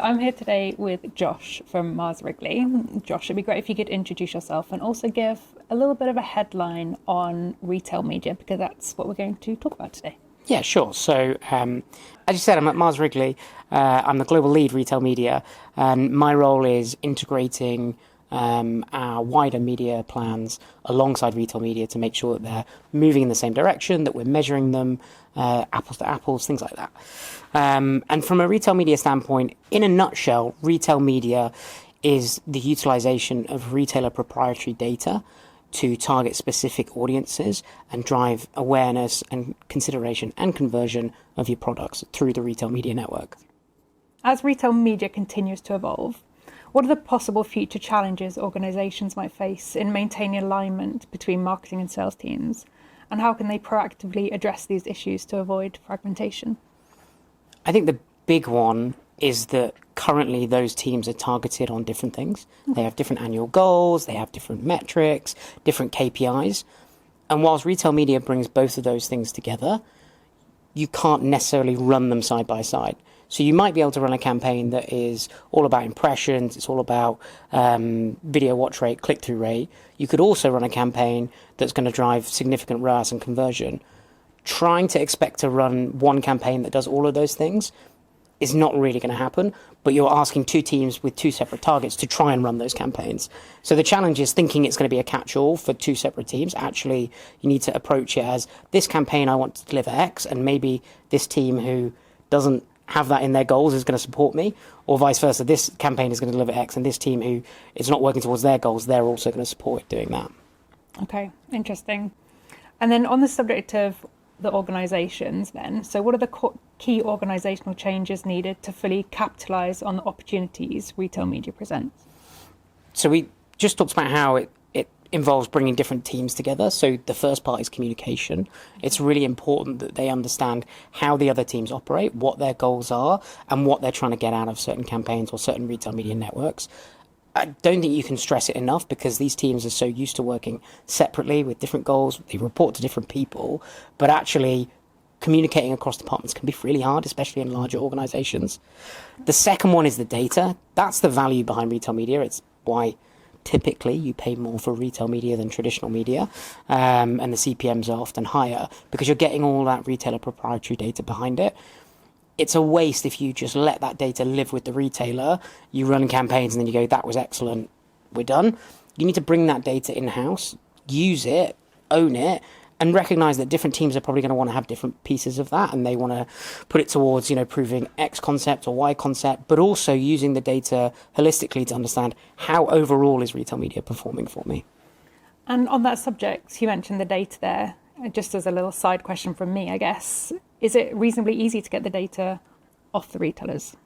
I'm here today with Josh from Mars Wrigley. Josh, it'd be great if you could introduce yourself and also give a little bit of a headline on retail media, because that's what we're going to talk about today. Yeah, sure. So, as you said, I'm at Mars Wrigley. I'm the global lead retail media, and my role is integrating our wider media plans alongside retail media to make sure that they're moving in the same direction, that we're measuring them, apples to apples, things like that. And from a retail media standpoint, in a nutshell, retail media is the utilization of retailer proprietary data to target specific audiences and drive awareness and consideration and conversion of your products through the retail media network. As retail media continues to evolve, what are the possible future challenges organisations might face in maintaining alignment between marketing and sales teams? And how can they proactively address these issues to avoid fragmentation? I think the big one is that currently those teams are targeted on different things. They have different annual goals, they have different metrics, different KPIs. And whilst retail media brings both of those things together, you can't necessarily run them side by side. So you might be able to run a campaign that is all about impressions, it's all about video watch rate, click-through rate. You could also run a campaign that's going to drive significant ROAS and conversion. Trying to expect to run one campaign that does all of those things is not really going to happen, but you're asking two teams with two separate targets to try and run those campaigns. So the challenge is thinking it's going to be a catch-all for two separate teams. Actually, you need to approach it as, this campaign I want to deliver X, and maybe this team who doesn't have that in their goals is going to support me, or vice versa, this campaign is going to deliver X, and this team who is not working towards their goals, they're also going to support it doing that. Okay, interesting. And then on the subject of the organisations then, so what are the key organisational changes needed to fully capitalise on the opportunities retail media presents? So we just talked about how it involves bringing different teams together. So the first part is communication. It's really important that they understand how the other teams operate, what their goals are, and what they're trying to get out of certain campaigns or certain retail media networks. I don't think you can stress it enough, because these teams are so used to working separately with different goals. They report to different people, but actually communicating across departments can be really hard, especially in larger organizations. The second one is the data. That's the value behind retail media. It's why typically you pay more for retail media than traditional media, and the CPMs are often higher because you're getting all that retailer proprietary data behind it. It's a waste if you just let that data live with the retailer. You run campaigns and then you go, that was excellent, we're done. You need to bring that data in-house, use it, own it, and recognize that different teams are probably going to want to have different pieces of that, and they want to put it towards, proving X concept or Y concept, but also using the data holistically to understand how overall is retail media performing for me. And on that subject, you mentioned the data there. Just as a little side question from me, I guess, is it reasonably easy to get the data off the retailers?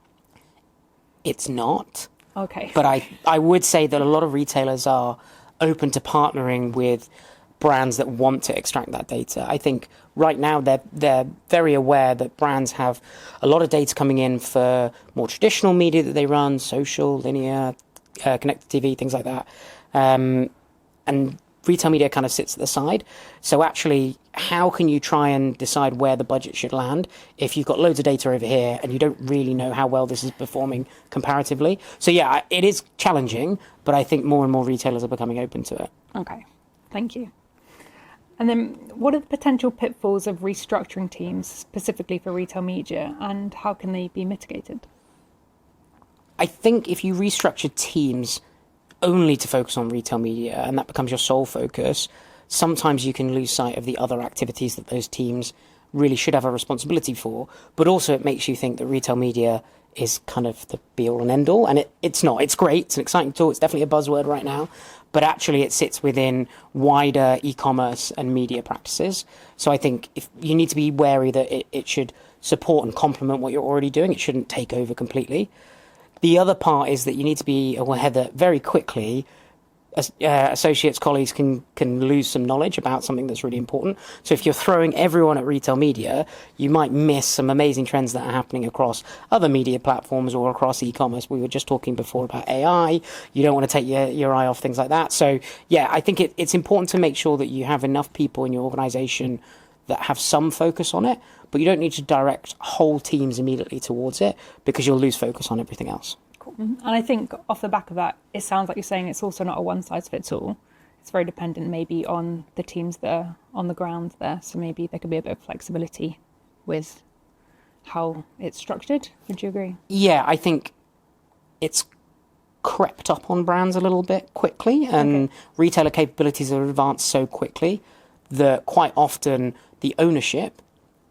It's not. Okay. But I would say that a lot of retailers are open to partnering with brands that want to extract that data. I think right now they're very aware that brands have a lot of data coming in for more traditional media that they run, social, linear, connected TV, things like that. And retail media kind of sits at the side. So actually, how can you try and decide where the budget should land if you've got loads of data over here and you don't really know how well this is performing comparatively? So yeah, it is challenging, but I think more and more retailers are becoming open to it. Okay, thank you. And then what are the potential pitfalls of restructuring teams specifically for retail media, and how can they be mitigated? I think if you restructure teams only to focus on retail media and that becomes your sole focus, sometimes you can lose sight of the other activities that those teams really should have a responsibility for. But also it makes you think that retail media is kind of the be-all and end-all, and it's not. It's great, it's an exciting tool, it's definitely a buzzword right now, but actually it sits within wider e-commerce and media practices. So I think if you need to be wary that it should support and complement what you're already doing. It shouldn't take over completely. The other part is that you need to be aware that very quickly associates, colleagues can lose some knowledge about something that's really important. So if you're throwing everyone at retail media, you might miss some amazing trends that are happening across other media platforms or across e-commerce. We were just talking before about AI. You don't want to take your eye off things like that. So yeah, I think it's important to make sure that you have enough people in your organization that have some focus on it, but you don't need to direct whole teams immediately towards it because you'll lose focus on everything else. Cool. And I think off the back of that, it sounds like you're saying it's also not a one-size-fits-all. It's very dependent maybe on the teams that are on the ground there. So maybe there could be a bit of flexibility with how it's structured. Would you agree? Yeah, I think it's crept up on brands a little bit quickly, and retailer capabilities are advanced so quickly that quite often the ownership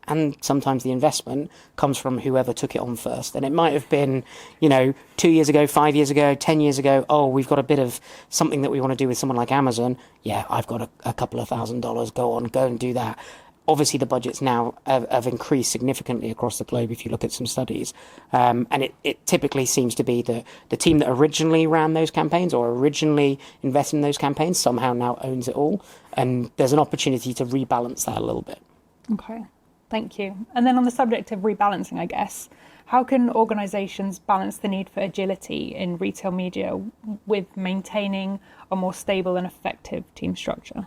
and sometimes the investment comes from whoever took it on first. And it might have been, 2 years ago, 5 years ago, 10 years ago, oh, we've got a bit of something that we want to do with someone like Amazon. Yeah, I've got a couple of $1,000. Go and do that. Obviously, the budgets now have increased significantly across the globe if you look at some studies. And it typically seems to be that the team that originally ran those campaigns or originally invested in those campaigns somehow now owns it all. And there's an opportunity to rebalance that a little bit. Okay, thank you. And then on the subject of rebalancing, I guess, how can organisations balance the need for agility in retail media with maintaining a more stable and effective team structure?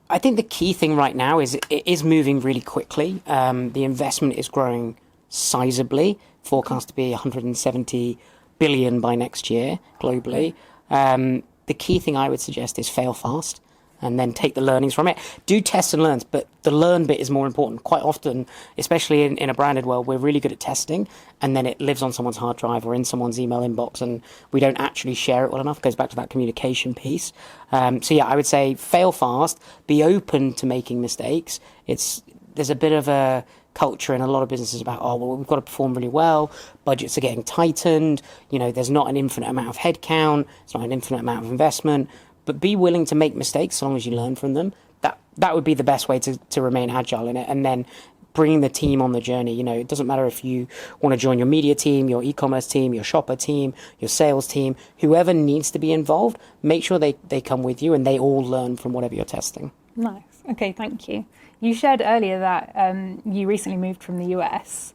I think the key thing right now is it is moving really quickly. The investment is growing sizably, forecast to be 170 billion by next year globally. The key thing I would suggest is fail fast and then take the learnings from it. Do tests and learns, but the learn bit is more important. Quite often, especially in a branded world, we're really good at testing, and then it lives on someone's hard drive or in someone's email inbox, and we don't actually share it well enough. It goes back to that communication piece. So yeah, I would say fail fast, be open to making mistakes. There's a bit of a culture in a lot of businesses about, oh, well, we've got to perform really well, budgets are getting tightened, there's not an infinite amount of headcount, it's not an infinite amount of investment. But be willing to make mistakes as long as you learn from them. That would be the best way to remain agile in it. And then bringing the team on the journey. It doesn't matter if you want to join your media team, your e-commerce team, your shopper team, your sales team, whoever needs to be involved, make sure they come with you and they all learn from whatever you're testing. Nice. Okay, thank you. You shared earlier that you recently moved from the US.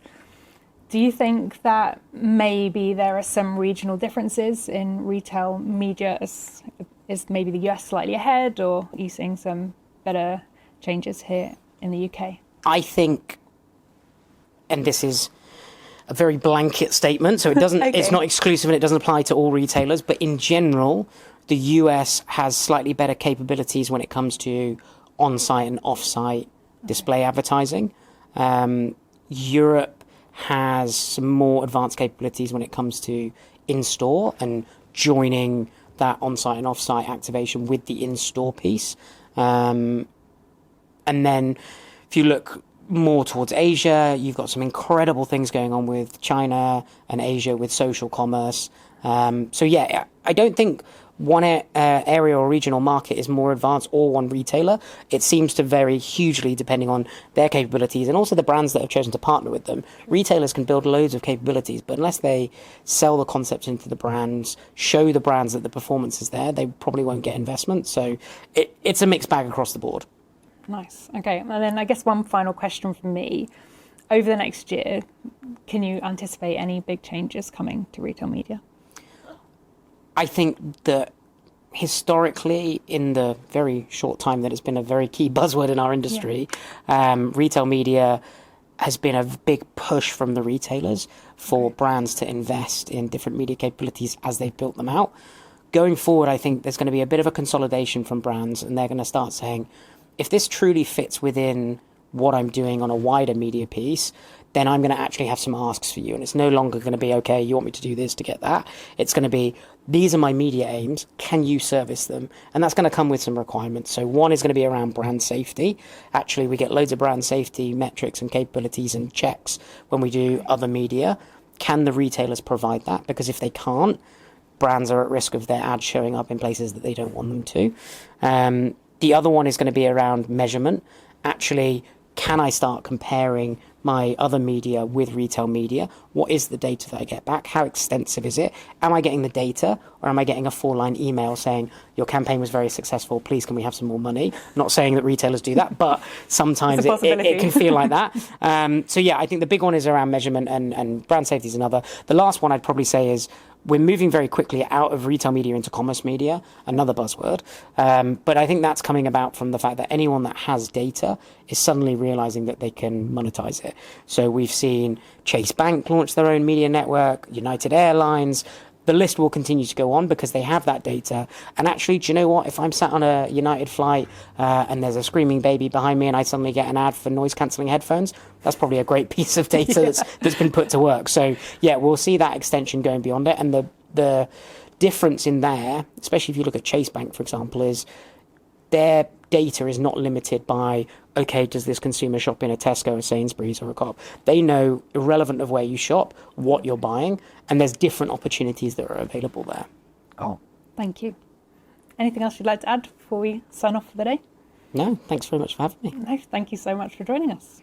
Do you think that maybe there are some regional differences in retail media? Is maybe the US slightly ahead, or are you seeing some better changes here in the UK? I think, and this is a very blanket statement, so it doesn't. Okay. It's not exclusive and it doesn't apply to all retailers, but in general, the US has slightly better capabilities when it comes to on-site and off-site display advertising. Europe has some more advanced capabilities when it comes to in-store and joining that on-site and off-site activation with the in-store piece. And then if you look more towards Asia, you've got some incredible things going on with China and Asia with social commerce. So yeah, I don't think one area or regional market is more advanced or one retailer. It seems to vary hugely depending on their capabilities and also the brands that have chosen to partner with them. Retailers can build loads of capabilities, but unless they sell the concept into the brands, show the brands that the performance is there, they probably won't get investment. So it's a mixed bag across the board. Nice. Okay. And then I guess one final question from me. Over the next year, can you anticipate any big changes coming to retail media? I think that historically, in the very short time that it's been a very key buzzword in our industry, retail media has been a big push from the retailers for brands to invest in different media capabilities as they've built them out. Going forward, I think there's going to be a bit of a consolidation from brands, and they're going to start saying, if this truly fits within what I'm doing on a wider media piece, then I'm going to actually have some asks for you. And it's no longer going to be, okay, you want me to do this to get that. It's going to be, these are my media aims. Can you service them? And that's going to come with some requirements. So one is going to be around brand safety. Actually, we get loads of brand safety metrics and capabilities and checks when we do other media. Can the retailers provide that? Because if they can't, brands are at risk of their ads showing up in places that they don't want them to. The other one is going to be around measurement. Actually, can I start comparing my other media with retail media? What is the data that I get back? How extensive is it? Am I getting the data, or am I getting a 4-line email saying, your campaign was very successful, please can we have some more money? Not saying that retailers do that, but sometimes it can feel like that. So yeah, I think the big one is around measurement, and brand safety is another. The last one I'd probably say is we're moving very quickly out of retail media into commerce media, another buzzword. But I think that's coming about from the fact that anyone that has data is suddenly realizing that they can monetize it. So we've seen Chase Bank launch their own media network, United Airlines. The list will continue to go on because they have that data. And actually, do you know what? If I'm sat on a United flight and there's a screaming baby behind me and I suddenly get an ad for noise-cancelling headphones, that's probably a great piece of data that's been put to work. So, yeah, we'll see that extension going beyond it. And the difference in there, especially if you look at Chase Bank, for example, is their data is not limited by, okay, does this consumer shop in a Tesco, a Sainsbury's, or a Co-op? They know, irrelevant of where you shop, what you're buying, and there's different opportunities that are available there. Oh, thank you. Anything else you'd like to add before we sign off for the day? No, thanks very much for having me. No, thank you so much for joining us.